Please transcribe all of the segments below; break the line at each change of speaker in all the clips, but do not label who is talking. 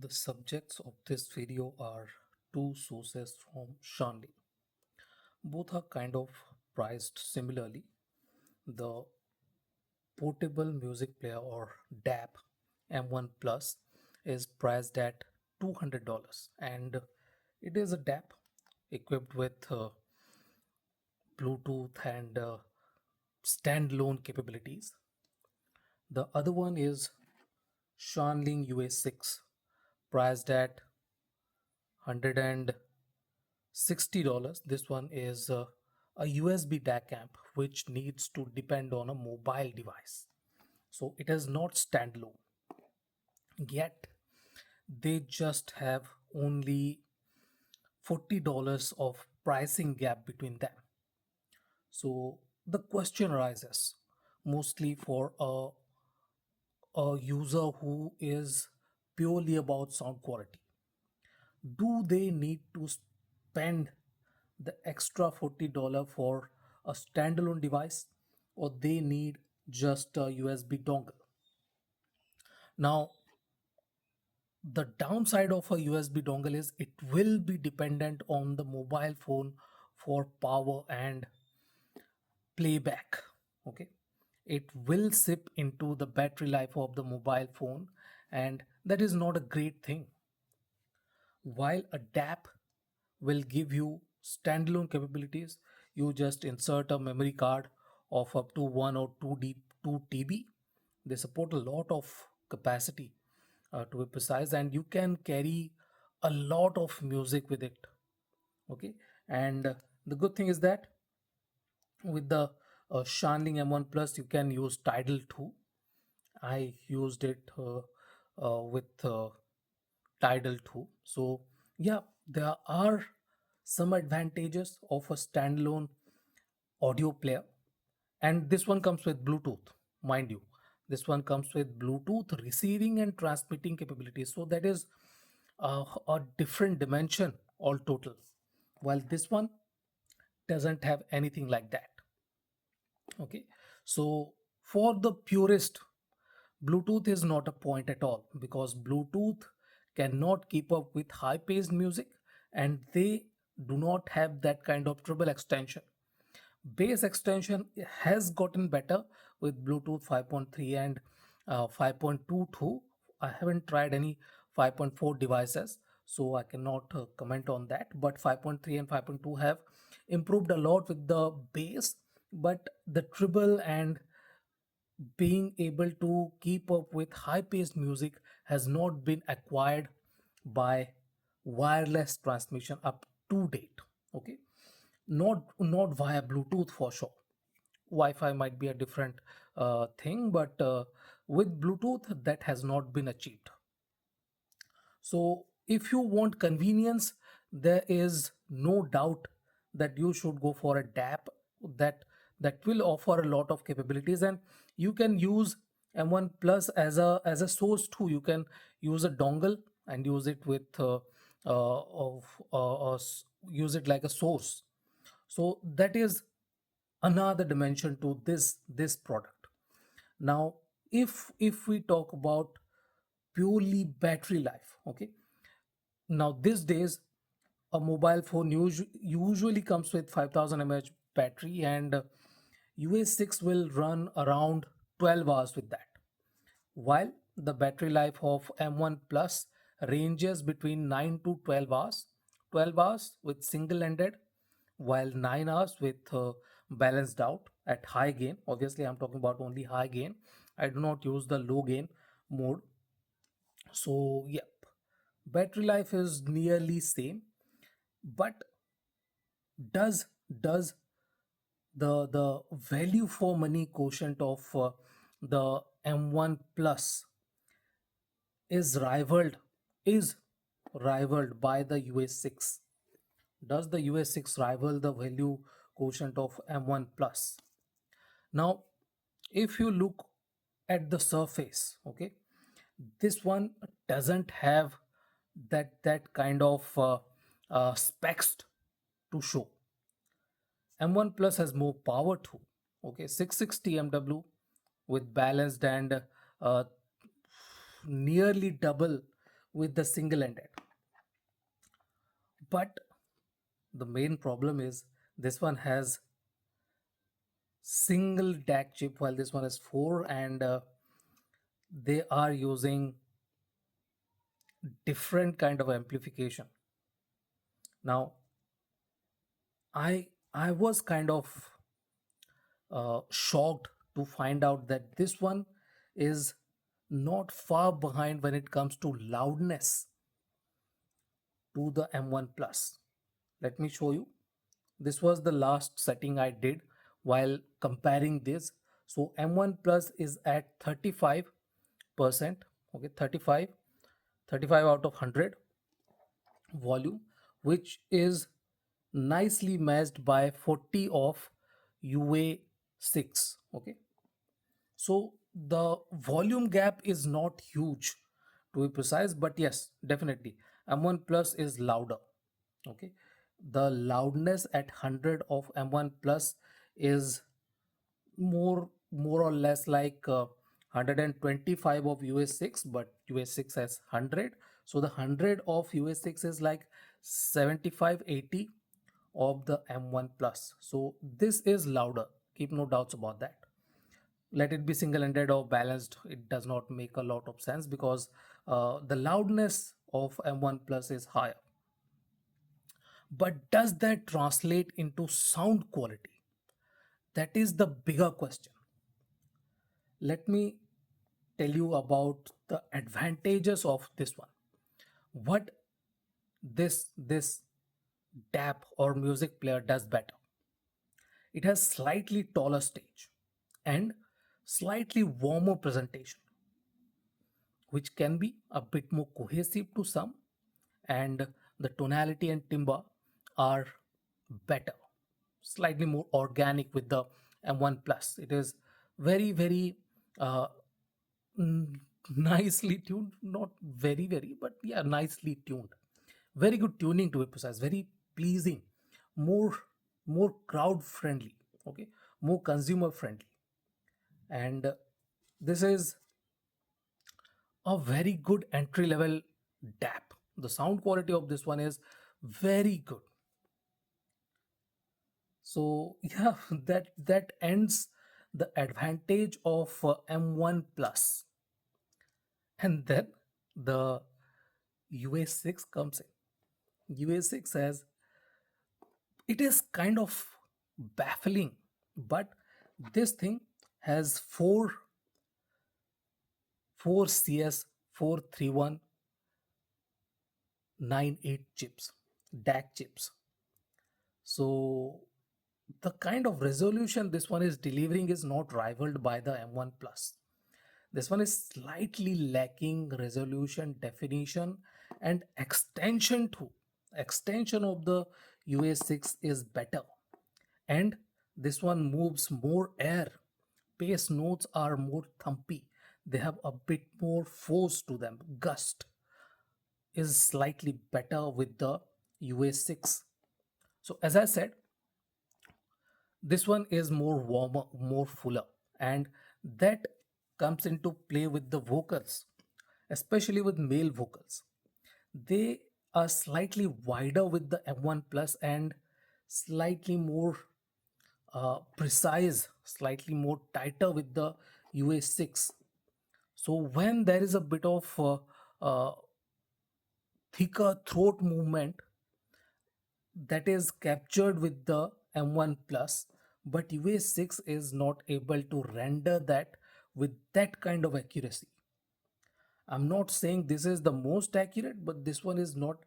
The subjects of this video are two sources from Shanling. Both are kind of priced similarly. The portable music player or DAP M1 Plus is priced at $200 and it is a DAP equipped with Bluetooth and standalone capabilities. The other one is Shanling UA6 priced at 100 $60. This one is a USB DAC amp which needs to depend on a mobile device. So it is not standalone. Yet they just have only $40 of pricing gap between them. So the question arises mostly for a user who is purely about sound quality. Do they need to spend the extra $40 for a standalone device, or they need just a USB dongle? Now, the downside of a USB dongle is it will be dependent on the mobile phone for power and playback. Okay, it will sip into the battery life of the mobile phone, and that is not a great thing. While a DAP will give you standalone capabilities, you just insert a memory card of up to 1 or 2 TB. They support a lot of capacity, to be precise, and you can carry a lot of music with it. Okay, and the good thing is that with the Shanling M1 Plus, you can use Tidal too. I used it with Tidal too. So yeah, there are some advantages of a standalone audio player, and this one comes with Bluetooth, mind you. This one comes with Bluetooth receiving and transmitting capabilities. So that is a different dimension all total. While this one doesn't have anything like that. Okay, so for the purist, Bluetooth is not a point at all because Bluetooth cannot keep up with high paced music and they do not have that kind of treble extension. Bass extension has gotten better with Bluetooth 5.3 and 5.22. I haven't tried any 5.4 devices, so I cannot comment on that. But 5.3 and 5.2 have improved a lot with the bass, but the treble and being able to keep up with high paced music has not been acquired by wireless transmission up to date. Okay, not via Bluetooth for sure. Wi-Fi might be a different thing, but with Bluetooth that has not been achieved. So if you want convenience, there is no doubt that you should go for a DAP that will offer a lot of capabilities, and you can use M1 Plus as a source too. You can use a dongle and use it with use it like a source. So that is another dimension to this product. Now, if we talk about purely battery life, okay, now these days a mobile phone usually comes with 5000 mAh battery, and UA6 will run around 12 hours with that, while the battery life of M1 Plus ranges between 9 to 12 hours. 12 hours with single ended, while 9 hours with balanced out at high gain. Obviously I'm talking about only high gain, I do not use the low gain mode. So yep, battery life is nearly same, but does the value for money quotient of the M1 Plus is rivaled by the UA6? Does the UA6 rival the value quotient of M1 Plus? Now, if you look at the surface, okay, this one doesn't have that kind of specs to show. M1 Plus has more power too. Okay, 660 MW with balanced and uh, nearly double with the single ended. But the main problem is this one has single DAC chip while this one is four, and they are using different kind of amplification. Now, I was kind of shocked to find out that this one is not far behind when it comes to loudness to the M1 Plus. Let me show you. This was the last setting I did while comparing this. So M1 Plus is at 35%, okay, 35 out of 100 volume, which is nicely matched by 40 of UA6, okay. So the volume gap is not huge to be precise, but yes, definitely M1 Plus is louder. Okay, the loudness at 100 of M1 Plus is more or less like 125 of US6, but US6 has 100. So the 100 of US6 is like 75-80 of the M1 Plus. So this is louder. Keep no doubts about that. Let it be single-ended or balanced, it does not make a lot of sense because the loudness of M1 Plus is higher. But does that translate into sound quality? That is the bigger question. Let me tell you about the advantages of this one. What this DAP or music player does better. It has slightly taller stage and slightly warmer presentation, which can be a bit more cohesive to some, and the tonality and timbre are better, slightly more organic with the M1 Plus. It is very uh, nicely tuned, not very, but yeah, nicely tuned. Very good tuning to be precise, very pleasing, more more crowd friendly, okay, more consumer friendly, and this is a very good entry level DAP. The sound quality of this one is very good. So yeah, that ends the advantage of M1 Plus, and then the UA6 comes in. UA6 has, it is kind of baffling, but this thing has four CS 43198 chips, DAC chips. So the kind of resolution this one is delivering is not rivaled by the M1 Plus. This one is slightly lacking resolution, definition, and extension too. Extension of the UA6 is better, and this one moves more air. Bass notes are more thumpy. They have a bit more force to them. Gust is slightly better with the UA6. So as I said, this one is more warmer, more fuller, and that comes into play with the vocals, especially with male vocals. They are slightly wider with the M1 Plus and slightly more precise, slightly more tighter with the UA6. So when there is a bit of thicker throat movement, that is captured with the M1 Plus, but UA6 is not able to render that with that kind of accuracy. I'm not saying this is the most accurate, but this one is not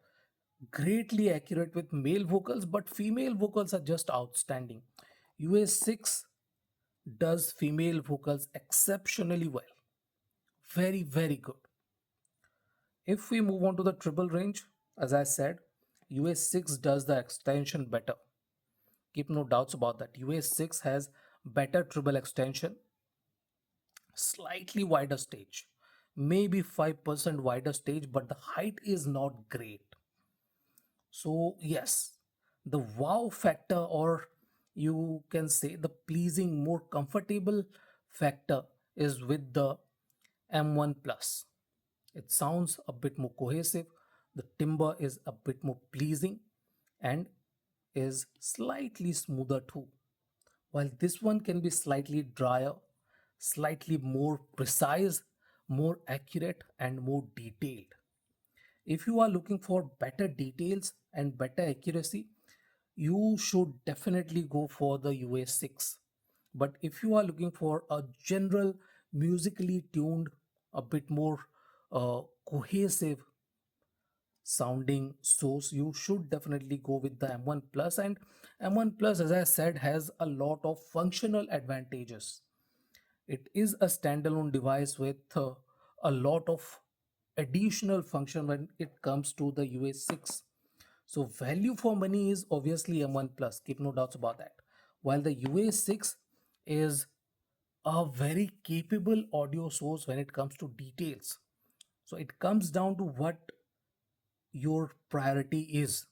greatly accurate with male vocals, but female vocals are just outstanding. UA6 does female vocals exceptionally well. Very good. If we move on to the treble range, as I said, UA6 does the extension better. Keep no doubts about that. UA6 has better treble extension, slightly wider stage, maybe 5% wider stage, but the height is not great. So yes, the wow factor, or you can say the pleasing, more comfortable factor, is with the M1 Plus. It sounds a bit more cohesive. The timbre is a bit more pleasing and is slightly smoother too. While this one can be slightly drier, slightly more precise, more accurate, and more detailed. If you are looking for better details and better accuracy, you should definitely go for the UA6. But if you are looking for a general musically tuned, a bit more cohesive sounding source, you should definitely go with the M1 Plus. And M1 Plus, as I said, has a lot of functional advantages. It is a standalone device with a lot of additional function when it comes to the UA6. So value for money is obviously M1 Plus, keep no doubts about that. While the UA6 is a very capable audio source when it comes to details. So it comes down to what your priority is.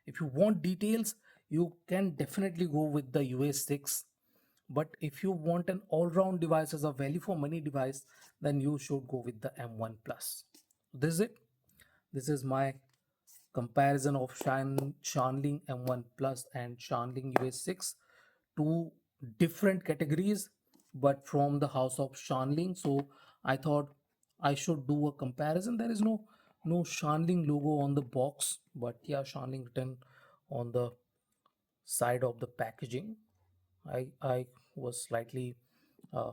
If you want details, you can definitely go with the UA6. But if you want an all-round device as a value for money device, then you should go with the M1 Plus. This is it. This is my comparison of Shanling M1 Plus and Shanling UA6, two different categories, but from the house of Shanling. So I thought I should do a comparison. There is no Shanling logo on the box, but yeah, Shanling written on the side of the packaging. I was slightly uh,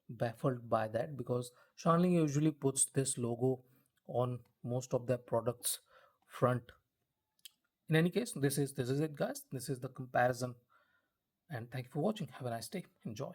baffled by that because Shanling usually puts this logo on most of their products front. In any case, this is it, guys. This is the comparison, and thank you for watching. Have a nice day. Enjoy.